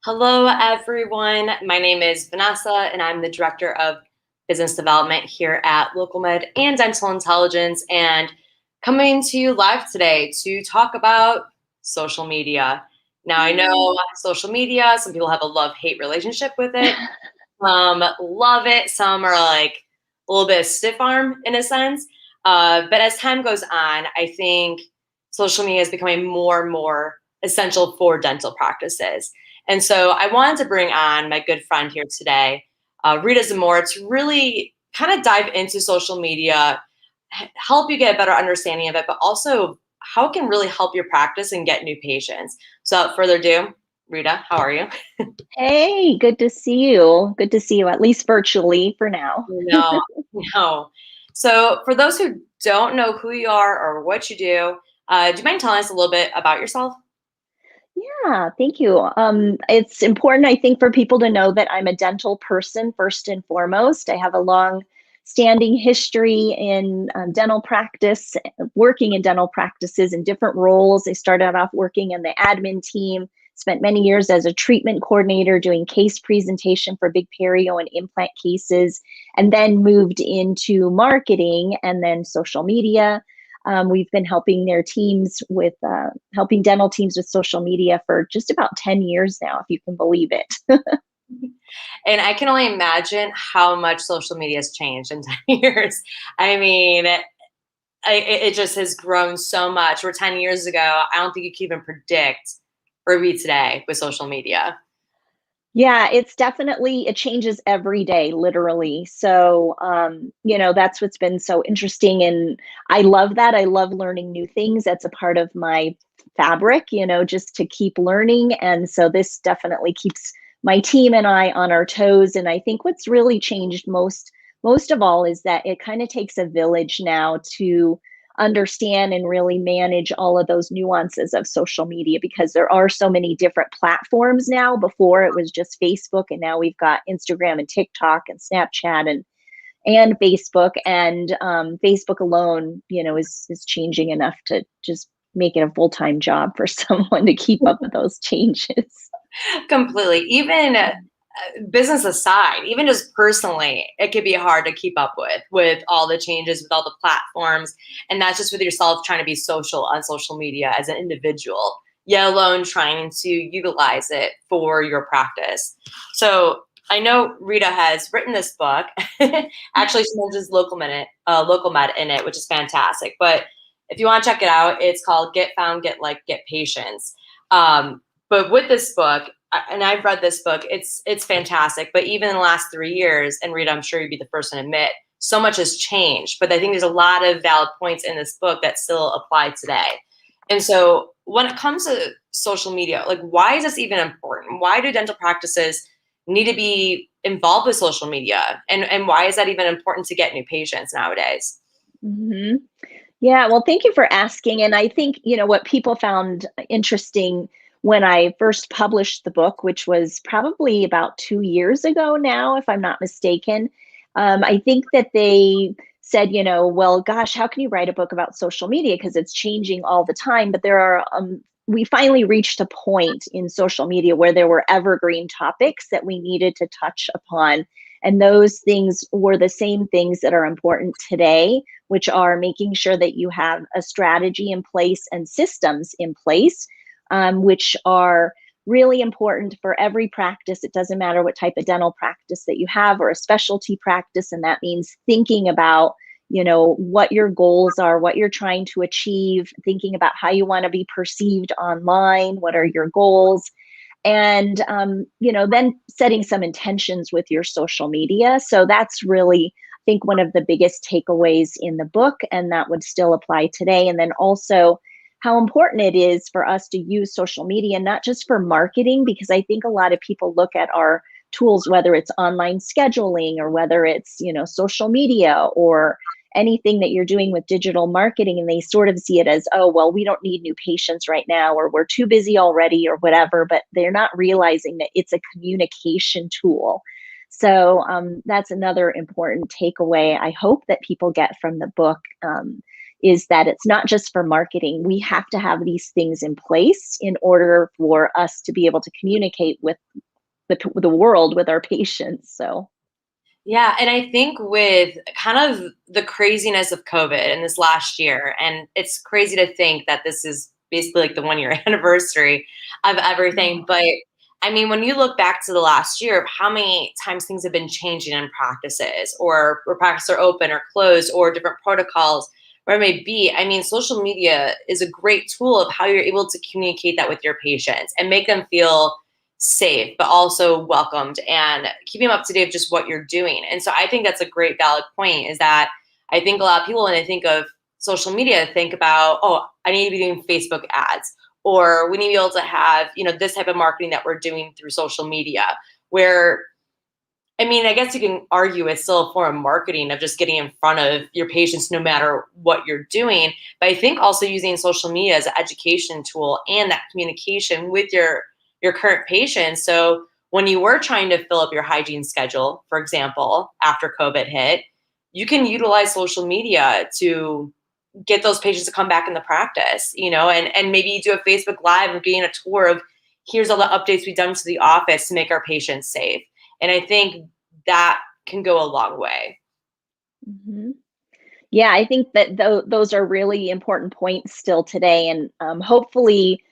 Hello, everyone. My name is Vanessa, and I'm the Director of Business Development here at LocalMed and Dental Intelligence, and coming to you live today to talk about social media. Now, I know social media, some people have a love-hate relationship with it. Love it. Some are like a little bit stiff arm in a sense. But as time goes on, I think social media is becoming more and more essential for dental practices. And so I wanted to bring on my good friend here today, Rita Zamora, to really kind of dive into social media, help you get a better understanding of it, but also how it can really help your practice and get new patients. So without further ado, Rita, how are you? Hey, good to see you. Good to see you, at least virtually for now. No, no. So, for those who don't know who you are or what you do you mind telling us a little bit about yourself? Yeah, thank you. It's important, I think, for people to know that I'm a dental person first and foremost. I have a long standing history in dental practice, working in dental practices in different roles. I started off working in the admin team, spent many years as a treatment coordinator doing case presentation for big perio and implant cases, and then moved into marketing and then social media. We've been helping their teams with helping dental teams with social media for just about 10 years now, if you can believe it. And I can only imagine how much social media has changed in 10 years. I mean, it just has grown so much. Where 10 years ago, I don't think you can even predict where we today with social media. Yeah, it's definitely, it changes every day, literally. So, that's what's been so interesting. And I love that. I love learning new things. That's a part of my fabric, just to keep learning. And so this definitely keeps my team and I on our toes. And I think what's really changed most of all is that it kind of takes a village now to understand and really manage all of those nuances of social media, because there are so many different platforms now. Before it was just Facebook, and now we've got Instagram and TikTok and Snapchat and Facebook. And Facebook alone, is changing enough to just make it a full-time job for someone to keep up with those changes. Completely. Even business aside, even just personally, it could be hard to keep up with all the changes, with all the platforms, and that's just with yourself trying to be social on social media as an individual, yet alone trying to utilize it for your practice. So I know Rita has written this book. Actually, she mentions local med in it, which is fantastic. But if you want to check it out, it's called Get Found, Get Like, Get Patients. But with this book, and I've read this book, it's fantastic. But even in the last 3 years, and Rita, I'm sure you'd be the first to admit, so much has changed. But I think there's a lot of valid points in this book that still apply today. And so when it comes to social media, like, why is this even important? Why do dental practices need to be involved with social media? And why is that even important to get new patients nowadays? hmm Yeah, well, thank you for asking. And I think, what people found interesting when I first published the book, which was probably about 2 years ago now, if I'm not mistaken, I think that they said, well, gosh, how can you write a book about social media? Because it's changing all the time. But we finally reached a point in social media where there were evergreen topics that we needed to touch upon. And those things were the same things that are important today, which are making sure that you have a strategy in place and systems in place, which are really important for every practice. It doesn't matter what type of dental practice that you have or a specialty practice. And that means thinking about, what your goals are, what you're trying to achieve, thinking about how you want to be perceived online, what are your goals, and then setting some intentions with your social media. So that's really, I think, one of the biggest takeaways in the book, and that would still apply today. And then also how important it is for us to use social media, not just for marketing, because I think a lot of people look at our tools, whether it's online scheduling or whether it's, social media or anything that you're doing with digital marketing, and they sort of see it as, oh, well, we don't need new patients right now, or we're too busy already, or whatever. But they're not realizing that it's a communication tool. So that's another important takeaway I hope that people get from the book. is that it's not just for marketing. We have to have these things in place in order for us to be able to communicate with the world, with our patients. So Yeah, and I think with kind of the craziness of COVID in this last year, and it's crazy to think that this is basically like the 1 year anniversary of everything. oh, But I mean, when you look back to the last year of how many times things have been changing in practices, or practices are open or closed, or different protocols, where it may be, I mean, social media is a great tool of how you're able to communicate that with your patients and make them feel safe, but also welcomed and keeping them up to date of just what you're doing. And so I think that's a great valid point is that I think a lot of people, when they think of social media, think about, oh, I need to be doing Facebook ads, or we need to be able to have, this type of marketing that we're doing through social media, where, I mean, I guess you can argue it's still a form of marketing of just getting in front of your patients no matter what you're doing. But I think also using social media as an education tool and that communication with your current patients. So when you were trying to fill up your hygiene schedule, for example, after COVID hit, you can utilize social media to get those patients to come back in the practice, and maybe do a Facebook Live and getting a tour of here's all the updates we've done to the office to make our patients safe. And I think that can go a long way. mhm. Yeah, I think that those are really important points still today. And hopefully,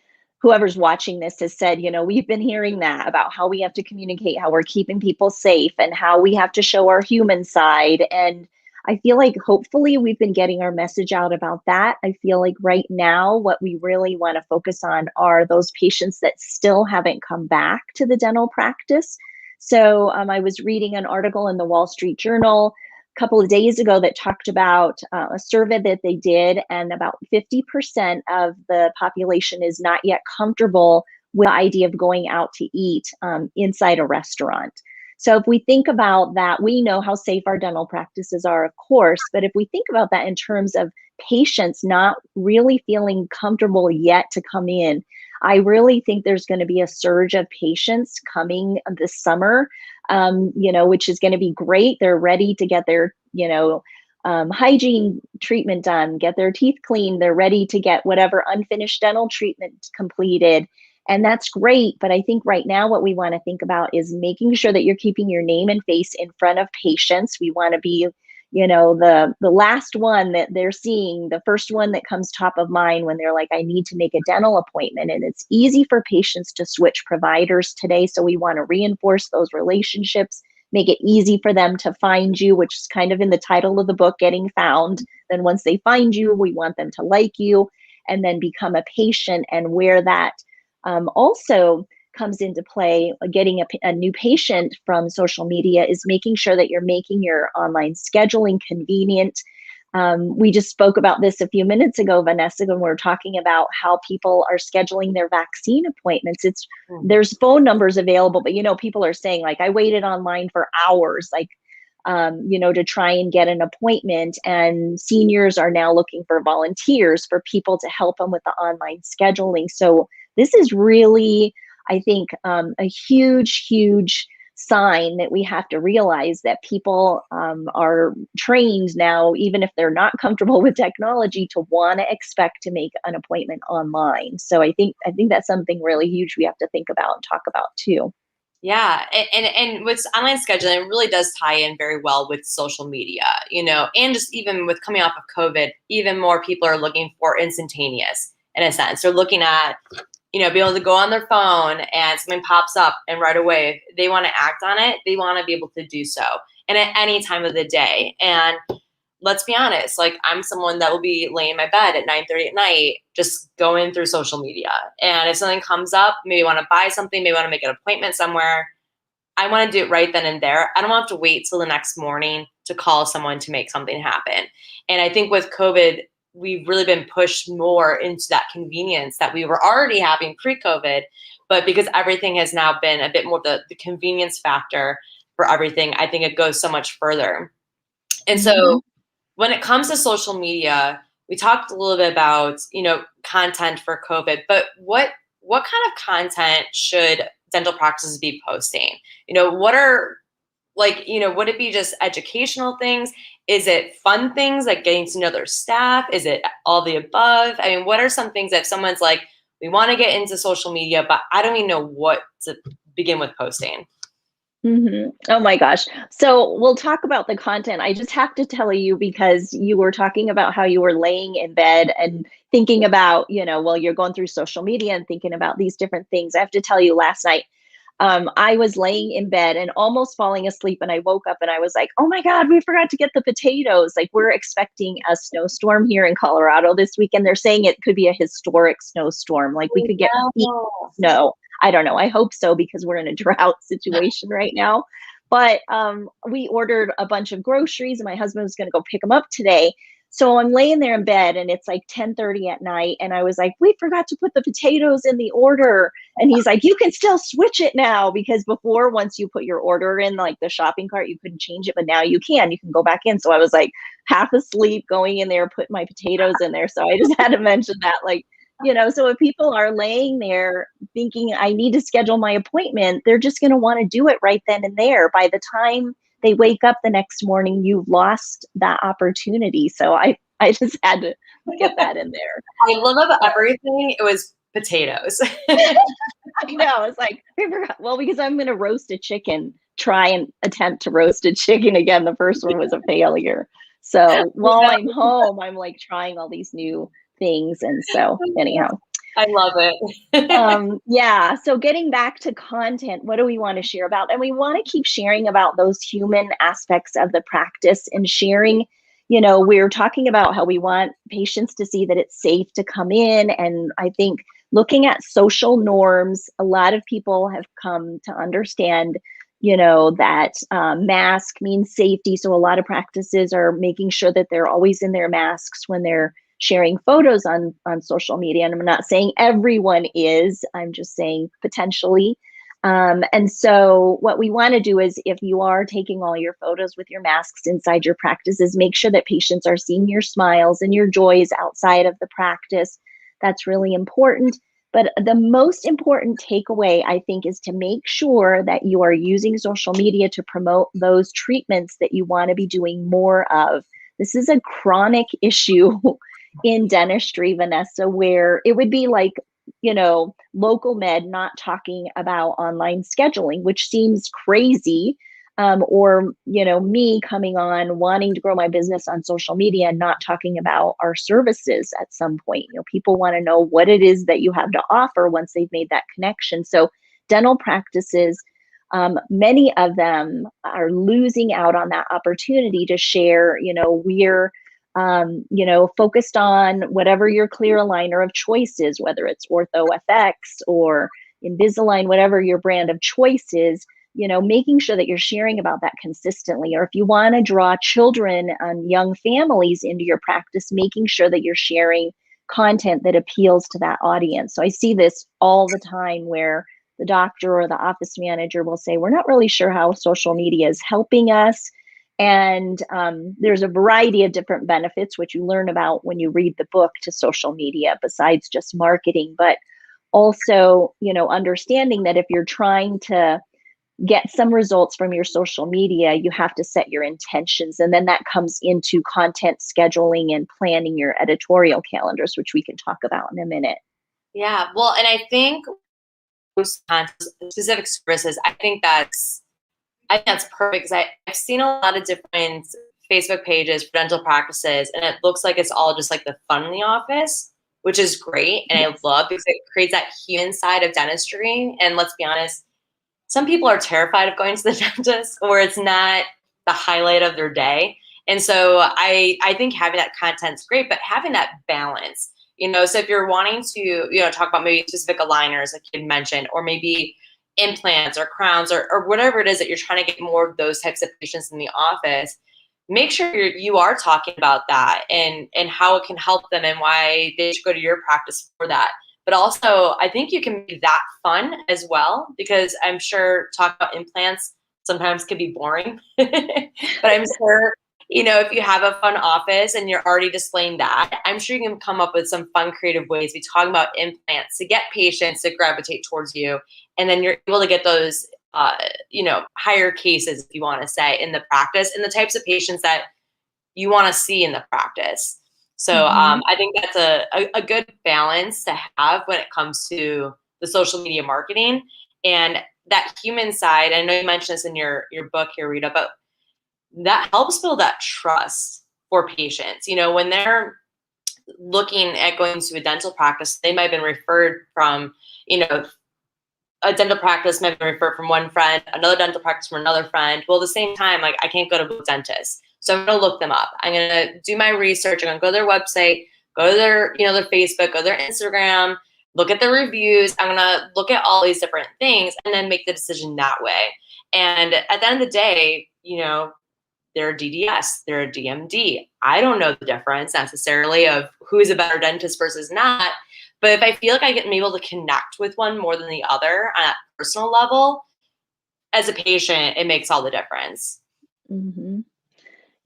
whoever's watching this has said, we've been hearing that about how we have to communicate, how we're keeping people safe, and how we have to show our human side. And I feel like hopefully we've been getting our message out about that. I feel like right now, what we really want to focus on are those patients that still haven't come back to the dental practice. So I was reading an article in the Wall Street Journal couple of days ago that talked about a survey that they did, and about 50% of the population is not yet comfortable with the idea of going out to eat inside a restaurant. So if we think about that, we know how safe our dental practices are, of course, but if we think about that in terms of patients not really feeling comfortable yet to come in, I really think there's going to be a surge of patients coming this summer, which is going to be great. They're ready to get their, hygiene treatment done, get their teeth cleaned. They're ready to get whatever unfinished dental treatment completed. And that's great. But I think right now what we want to think about is making sure that you're keeping your name and face in front of patients. We want to be, the last one that they're seeing, the first one that comes top of mind when they're like, I need to make a dental appointment. And it's easy for patients to switch providers today. So we want to reinforce those relationships, make it easy for them to find you, which is kind of in the title of the book, Getting Found. Then once they find you, we want them to like you and then become a patient. And where that also comes into play, getting a new patient from social media, is making sure that you're making your online scheduling convenient. We just spoke about this a few minutes ago, Vanessa, when we were talking about how people are scheduling their vaccine appointments. There's phone numbers available, but people are saying, like, I waited online for hours, like, to try and get an appointment. And seniors are now looking for volunteers, for people to help them with the online scheduling. So this is really, I think, a huge, huge sign that we have to realize that people are trained now, even if they're not comfortable with technology, to want to expect to make an appointment online. So I think that's something really huge we have to think about and talk about too. Yeah, and with online scheduling, it really does tie in very well with social media, and just even with coming off of COVID, even more people are looking for instantaneous in a sense. They're looking at, be able to go on their phone and something pops up and right away, if they want to act on it, they want to be able to do so, and at any time of the day. And let's be honest, like, I'm someone that will be laying in my bed at 9:30 at night, just going through social media. And if something comes up, maybe want to buy something, maybe want to make an appointment somewhere, I want to do it right then and there. I don't have to wait till the next morning to call someone to make something happen. And I think with COVID, we've really been pushed more into that convenience that we were already having pre-COVID, but because everything has now been a bit more the convenience factor for everything, I think it goes so much further. And Mhm. so when it comes to social media, we talked a little bit about, content for COVID, but what kind of content should dental practices be posting? What are like, would it be just educational things? Is it fun things like getting to know their staff? Is it all the above? I mean, what are some things that someone's like, we want to get into social media, but I don't even know what to begin with posting? Oh my gosh. So we'll talk about the content. I just have to tell you, because you were talking about how you were laying in bed and thinking about, well, you're going through social media and thinking about these different things. I have to tell you, last night, I was laying in bed and almost falling asleep, and I woke up and I was like, oh my God, we forgot to get the potatoes. Like, we're expecting a snowstorm here in Colorado this weekend. They're saying it could be a historic snowstorm. Like, we could get feet of snow. I don't know. I hope so, because we're in a drought situation right now. But we ordered a bunch of groceries, and my husband was going to go pick them up today. So I'm laying there in bed, and it's like 10:30 at night, and I was like, we forgot to put the potatoes in the order. And he's like, you can still switch it now, because before, once you put your order in like the shopping cart, you couldn't change it, but now you can. You can go back in. So I was like half asleep going in there, put my potatoes in there. So I just had to mention that, like, so if people are laying there thinking I need to schedule my appointment, they're just going to want to do it right then and there. By the time they wake up the next morning, you've lost that opportunity. So I just had to get that in there. I love everything. It was potatoes. I know. It's like, I forgot. Well, because I'm going to roast a chicken, try and attempt to roast a chicken again. The first one was a failure. So while I'm home, I'm like trying all these new things. And so anyhow, I love it. yeah. So getting back to content, what do we want to share about? And we want to keep sharing about those human aspects of the practice, and sharing, we're talking about how we want patients to see that it's safe to come in. And I think looking at social norms, a lot of people have come to understand, that mask means safety. So a lot of practices are making sure that they're always in their masks when they're sharing photos on social media. And I'm not saying everyone is, I'm just saying potentially. And so what we want to do is, if you are taking all your photos with your masks inside your practices, make sure that patients are seeing your smiles and your joys outside of the practice. That's really important. But the most important takeaway, I think, is to make sure that you are using social media to promote those treatments that you want to be doing more of. This is a chronic issue in dentistry, Vanessa, where it would be like, local med not talking about online scheduling, which seems crazy. Or, me coming on wanting to grow my business on social media and not talking about our services at some point. People want to know what it is that you have to offer once they've made that connection. So dental practices, many of them are losing out on that opportunity to share, we're focused on whatever your clear aligner of choice is, whether it's OrthoFX or Invisalign, whatever your brand of choice is, making sure that you're sharing about that consistently. Or if you want to draw children and young families into your practice, making sure that you're sharing content that appeals to that audience. So I see this all the time, where the doctor or the office manager will say, we're not really sure how social media is helping us. And there's a variety of different benefits, which you learn about when you read the book, to social media, besides just marketing. But also, understanding that if you're trying to get some results from your social media, you have to set your intentions. And then that comes into content scheduling and planning your editorial calendars, which we can talk about in a minute. Yeah. Well, and I think specific services, I think that's perfect, because I've seen a lot of different Facebook pages for dental practices, and it looks like it's all just like the fun in the office, which is great. And I love, because it creates that human side of dentistry. And let's be honest, some people are terrified of going to the dentist, or it's not the highlight of their day. And so I think having that content's great, but having that balance, so if you're wanting to, talk about maybe specific aligners, like you mentioned, or maybe implants or crowns, or whatever it is that you're trying to get more of those types of patients in the office, make sure you are talking about that, and how it can help them, and why they should go to your practice for that. But also, I think you can make that fun as well, because I'm sure talk about implants sometimes can be boring. But I'm sure, if you have a fun office and you're already displaying that, I'm sure you can come up with some fun, creative ways to be talking about implants to get patients to gravitate towards you. And then you're able to get those higher cases, if you want to say, in the practice, and the types of patients that you want to see in the practice. So I think that's a good balance to have when it comes to the social media marketing and that human side. I know you mentioned this in your book here, Rita, but that helps build that trust for patients. When they're looking at going to a dental practice, they might have been referred from, a dental practice might have been referred from one friend, another dental practice from another friend. Well, at the same time, like, I can't go to both dentists. So I'm going to look them up. I'm going to do my research. I'm going to go to their website, go to their, their Facebook, go to their Instagram, look at the reviews. I'm going to look at all these different things and then make the decision that way. And at the end of the day, they're a DDS, they're a DMD. I don't know the difference necessarily of who is a better dentist versus not. But if I feel like I'm able to connect with one more than the other on a personal level, as a patient, it makes all the difference. Mm-hmm.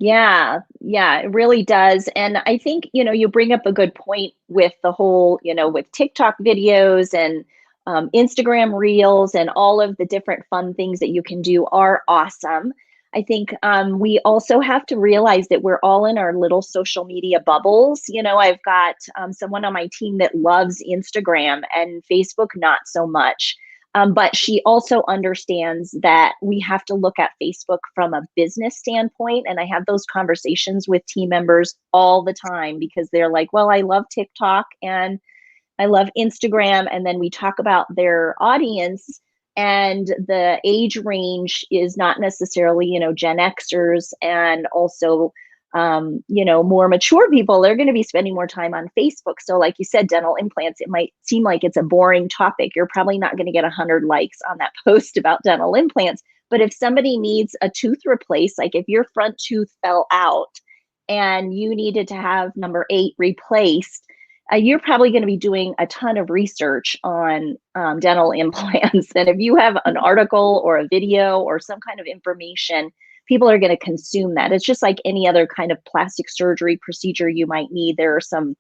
Yeah, it really does. And I think, you bring up a good point with the whole, with TikTok videos and Instagram reels and all of the different fun things that you can do are awesome. I think we also have to realize that we're all in our little social media bubbles. I've got someone on my team that loves Instagram and Facebook, not so much. But she also understands that we have to look at Facebook from a business standpoint. And I have those conversations with team members all the time because they're like, well, I love TikTok and I love Instagram. And then we talk about their audience, and the age range is not necessarily, Gen Xers, and also more mature people. They're going to be spending more time on Facebook. So like you said, dental implants, it might seem like it's a boring topic. You're probably not going to get 100 likes on that post about dental implants. But if somebody needs a tooth replaced, like if your front tooth fell out and you needed to have number 8 replaced, you're probably going to be doing a ton of research on dental implants. And if you have an article or a video or some kind of information, people are going to consume that. It's just like any other kind of plastic surgery procedure you might need. There are some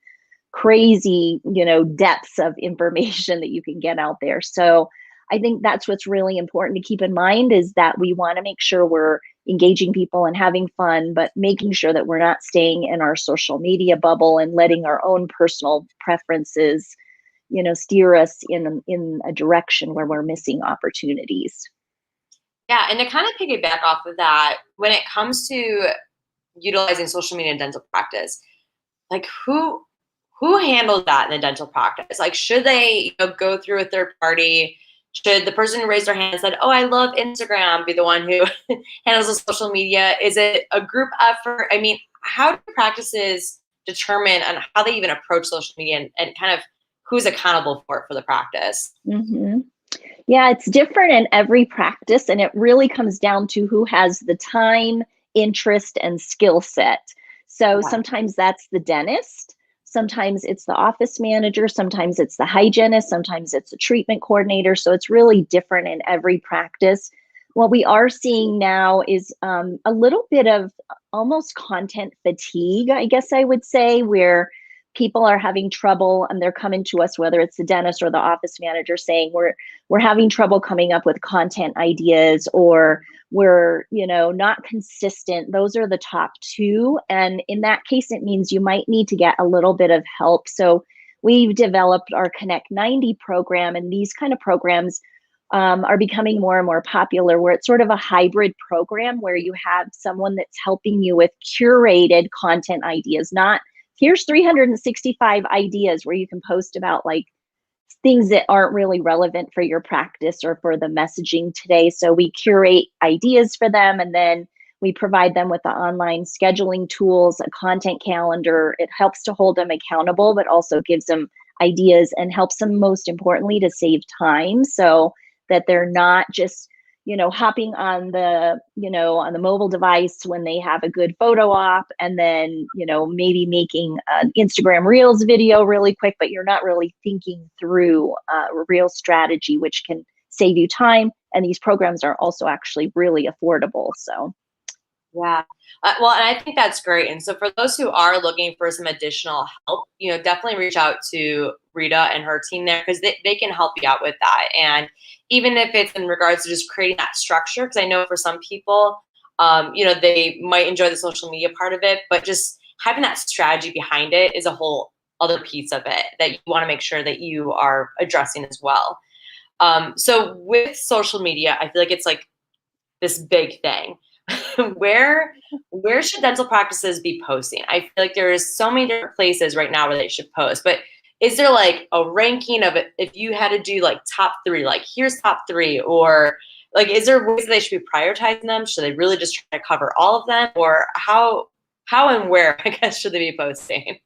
crazy, depths of information that you can get out there. So I think that's what's really important to keep in mind, is that we want to make sure we're engaging people and having fun, but making sure that we're not staying in our social media bubble and letting our own personal preferences, steer us in a direction where we're missing opportunities. Yeah, and to kind of piggyback off of that, when it comes to utilizing social media in dental practice, like who handles that in the dental practice? Like, should they go through a third party? Should the person who raised their hand and said, "Oh, I love Instagram," be the one who handles the social media? Is it a group effort? I mean, how do practices determine on how they even approach social media and kind of who's accountable for it for the practice? Mm-hmm. Yeah, it's different in every practice, and it really comes down to who has the time, interest, and skill set. So sometimes that's the dentist, sometimes it's the office manager, sometimes it's the hygienist, sometimes it's a treatment coordinator. So it's really different in every practice. What we are seeing now is a little bit of almost content fatigue, I guess I would say, where people are having trouble and they're coming to us, whether it's the dentist or the office manager, saying we're having trouble coming up with content ideas, or we're not consistent. Those are the top 2. And in that case, it means you might need to get a little bit of help. So we've developed our Connect 90 program, and these kind of programs are becoming more and more popular, where it's sort of a hybrid program where you have someone that's helping you with curated content ideas, not here's 365 ideas where you can post about like things that aren't really relevant for your practice or for the messaging today. So we curate ideas for them, and then we provide them with the online scheduling tools, a content calendar. It helps to hold them accountable, but also gives them ideas and helps them, most importantly, to save time, so that they're not just hopping on the, on the mobile device when they have a good photo op, and then, maybe making an Instagram Reels video really quick, but you're not really thinking through a real strategy, which can save you time. And these programs are also actually really affordable. So Yeah. Well, and I think that's great. And so for those who are looking for some additional help, definitely reach out to Rita and her team there because they can help you out with that. And even if it's in regards to just creating that structure, because I know for some people, they might enjoy the social media part of it, but just having that strategy behind it is a whole other piece of it that you want to make sure that you are addressing as well. So with social media, I feel like it's like this big thing. where where should dental practices be posting? I feel like there's so many different places right now where they should post, but is there like a ranking of it if you had to do like top three, like here's top three, or like is there ways that they should be prioritizing them? Should they really just try to cover all of them, or how and where I guess should they be posting?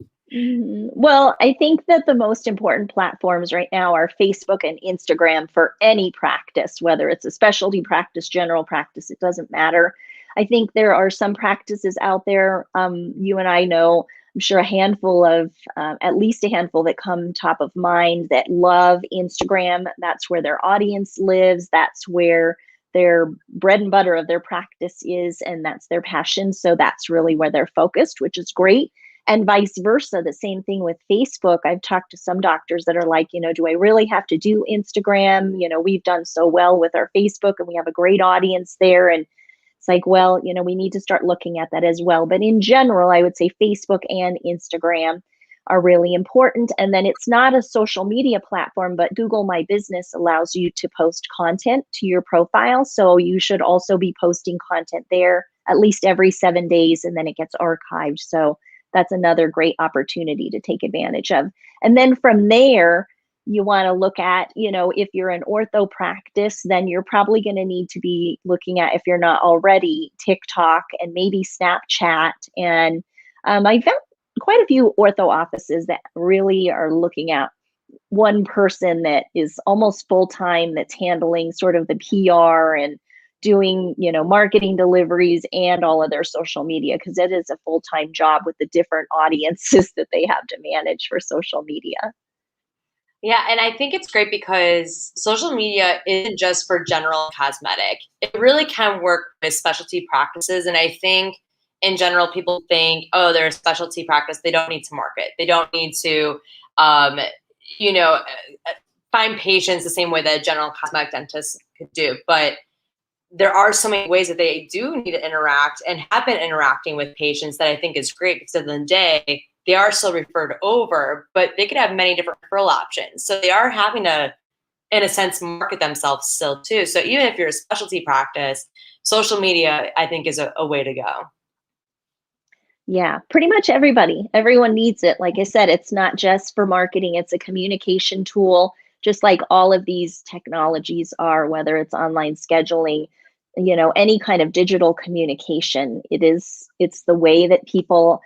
Well, I think that the most important platforms right now are Facebook and Instagram for any practice, whether it's a specialty practice, general practice, it doesn't matter. I think there are some practices out there, you and I know, I'm sure a handful of, at least a handful that come top of mind that love Instagram. That's where their audience lives. That's where their bread and butter of their practice is, and that's their passion. So that's really where they're focused, which is great, and vice versa. The same thing with Facebook. I've talked to some doctors that are like, do I really have to do Instagram? We've done so well with our Facebook and we have a great audience there. And it's like, well, we need to start looking at that as well. But in general, I would say Facebook and Instagram are really important. And then it's not a social media platform, but Google My Business allows you to post content to your profile. So you should also be posting content there at least every 7 days, and then it gets archived. So that's another great opportunity to take advantage of. And then from there, you want to look at, if you're an ortho practice, then you're probably going to need to be looking at, if you're not already, TikTok and maybe Snapchat. And I found quite a few ortho offices that really are looking at one person that is almost full time, that's handling sort of the PR and doing, marketing deliveries and all of their social media, because it is a full time job with the different audiences that they have to manage for social media. Yeah, and I think it's great because social media isn't just for general cosmetic. It really can work with specialty practices. And I think in general, people think, oh, they're a specialty practice. They don't need to market. They don't need to, um, you know, uh, find patients the same way that a general cosmetic dentist could do. But there are so many ways that they do need to interact and have been interacting with patients that I think is great because at the end of the day, they are still referred over, but they could have many different referral options. So they are having to, in a sense, market themselves still too. So even if you're a specialty practice, social media, I think, is a way to go. Yeah, pretty much everyone needs it. Like I said, it's not just for marketing, it's a communication tool, just like all of these technologies are, whether it's online scheduling, any kind of digital communication. It's the way that people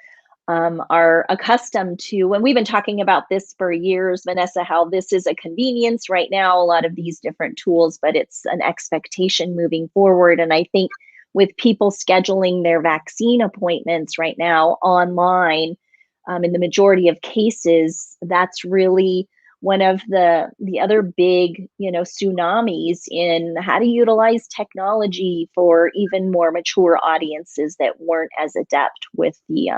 are accustomed to. And we've been talking about this for years, Vanessa, how this is a convenience right now, a lot of these different tools, but it's an expectation moving forward. And I think with people scheduling their vaccine appointments right now online, in the majority of cases, that's really one of the other big, tsunamis in how to utilize technology for even more mature audiences that weren't as adept with the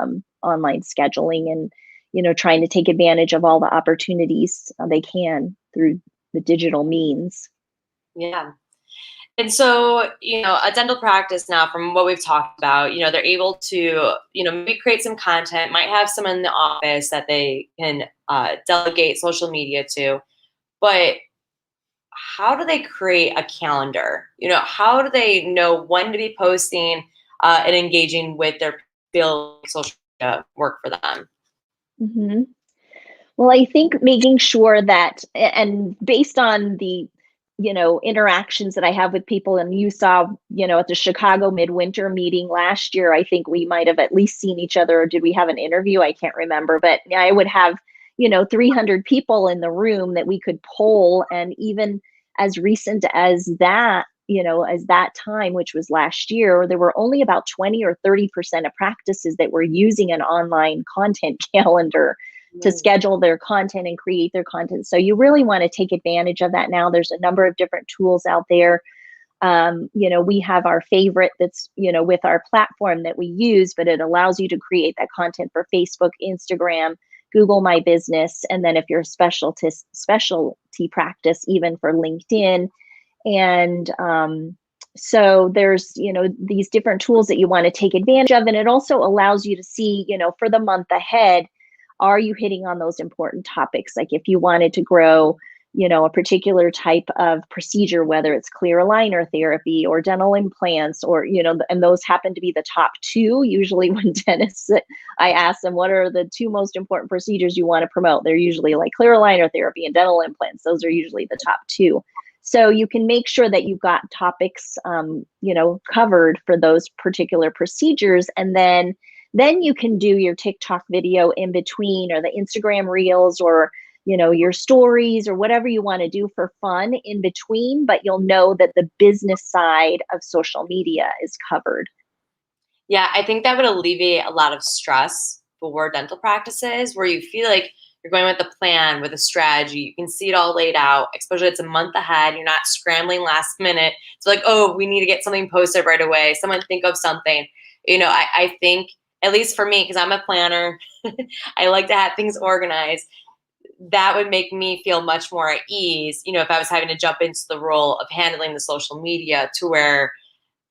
online scheduling, and trying to take advantage of all the opportunities they can through the digital means. Yeah. And so, a dental practice now, from what we've talked about, they're able to, maybe create some content, might have someone in the office that they can delegate social media to. But how do they create a calendar? How do they know when to be posting and engaging with their field social media work for them? hmm Well, I think making sure that, and based on the, interactions that I have with people, and you saw, at the Chicago Midwinter meeting last year, I think we might have at least seen each other, or did we have an interview? I can't remember, but I would have, 300 people in the room that we could poll. And even as recent as that, as that time, which was last year, there were only about 20 or 30% of practices that were using an online content calendar to Mm. schedule their content and create their content. So you really want to take advantage of that now. There's a number of different tools out there. We have our favorite that's, with our platform that we use, but it allows you to create that content for Facebook, Instagram, Google My Business, and then if you're a specialty practice, even for LinkedIn. And so there's, these different tools that you want to take advantage of. And it also allows you to see, for the month ahead, are you hitting on those important topics? Like if you wanted to grow, a particular type of procedure, whether it's clear aligner therapy or dental implants, or, and those happen to be the top two. Usually when dentists, I ask them, what are the two most important procedures you want to promote? They're usually like clear aligner therapy and dental implants. Those are usually the top two. So you can make sure that you've got topics, covered for those particular procedures. And then you can do your TikTok video in between, or the Instagram reels, or your stories, or whatever you want to do for fun in between, but you'll know that the business side of social media is covered. Yeah, I think that would alleviate a lot of stress for dental practices, where you feel like you're going with a plan, with a strategy. You can see it all laid out, especially it's a month ahead. You're not scrambling last minute. It's like, oh, we need to get something posted right away. Someone think of something. I think, at least for me, because I'm a planner, I like to have things organized. That would make me feel much more at ease, if I was having to jump into the role of handling the social media, to where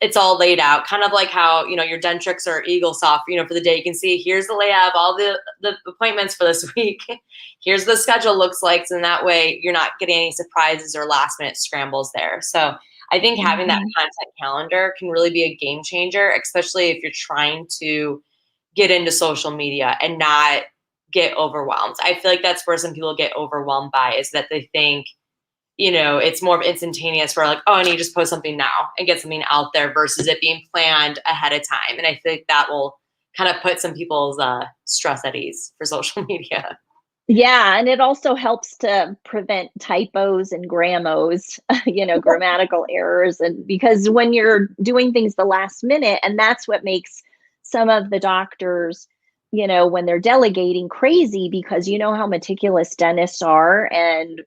it's all laid out, kind of like how, your Dentrix or Eaglesoft, for the day. You can see, here's the layout of all the appointments for this week. Here's the schedule looks like. So in that way, you're not getting any surprises or last minute scrambles there. So I think having that content calendar can really be a game changer, especially if you're trying to get into social media and not get overwhelmed. I feel like that's where some people get overwhelmed by, is that they think, it's more of instantaneous, where like, oh, I need to just post something now and get something out there, versus it being planned ahead of time. And I think that will kind of put some people's stress at ease for social media. Yeah, and it also helps to prevent typos and grammos, grammatical errors. And because when you're doing things the last minute, and that's what makes some of the doctors, when they're delegating, crazy, because how meticulous dentists are, and,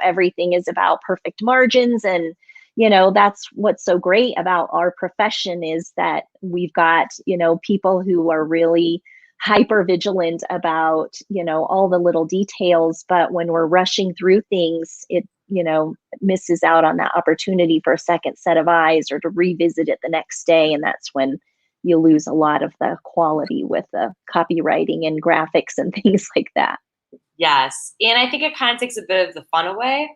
everything is about perfect margins. And, that's what's so great about our profession, is that we've got, people who are really hyper vigilant about, all the little details. But when we're rushing through things, it, misses out on that opportunity for a second set of eyes, or to revisit it the next day. And that's when you lose a lot of the quality with the copywriting and graphics and things like that. Yes. And I think it kind of takes a bit of the fun away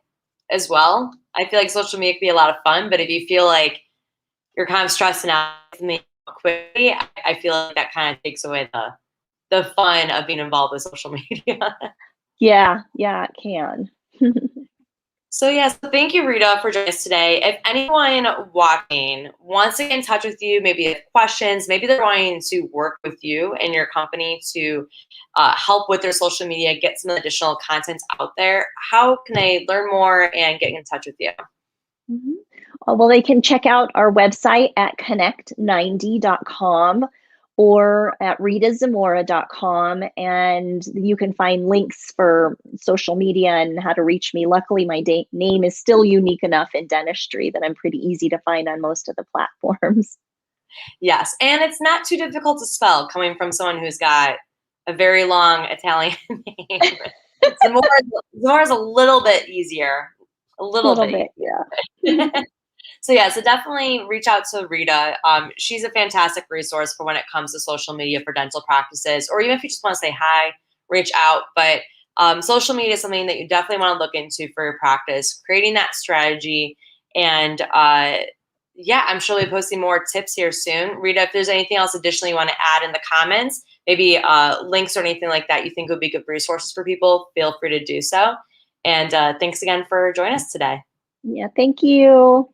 as well. I feel like social media can be a lot of fun, but if you feel like you're kind of stressing out quickly, I feel like that kind of takes away the fun of being involved with social media. Yeah, it can. So yes, thank you, Rita, for joining us today. If anyone watching wants to get in touch with you, maybe have questions, maybe they're wanting to work with you and your company to help with their social media, get some additional content out there, how can they learn more and get in touch with you? Mm-hmm. Well, they can check out our website at connect90.com or at ritazamora.com, and you can find links for social media and how to reach me. Luckily, my name is still unique enough in dentistry that I'm pretty easy to find on most of the platforms. Yes, and it's not too difficult to spell, coming from someone who's got a very long Italian name. Zamora is a little bit easier. A little bit, yeah. So definitely reach out to Rita. She's a fantastic resource for when it comes to social media for dental practices, or even if you just want to say hi, reach out. But social media is something that you definitely want to look into for your practice, creating that strategy. And I'm sure we'll be posting more tips here soon. Rita, if there's anything else additionally you want to add in the comments, maybe links or anything like that you think would be good resources for people, feel free to do so. And thanks again for joining us today. Yeah, thank you.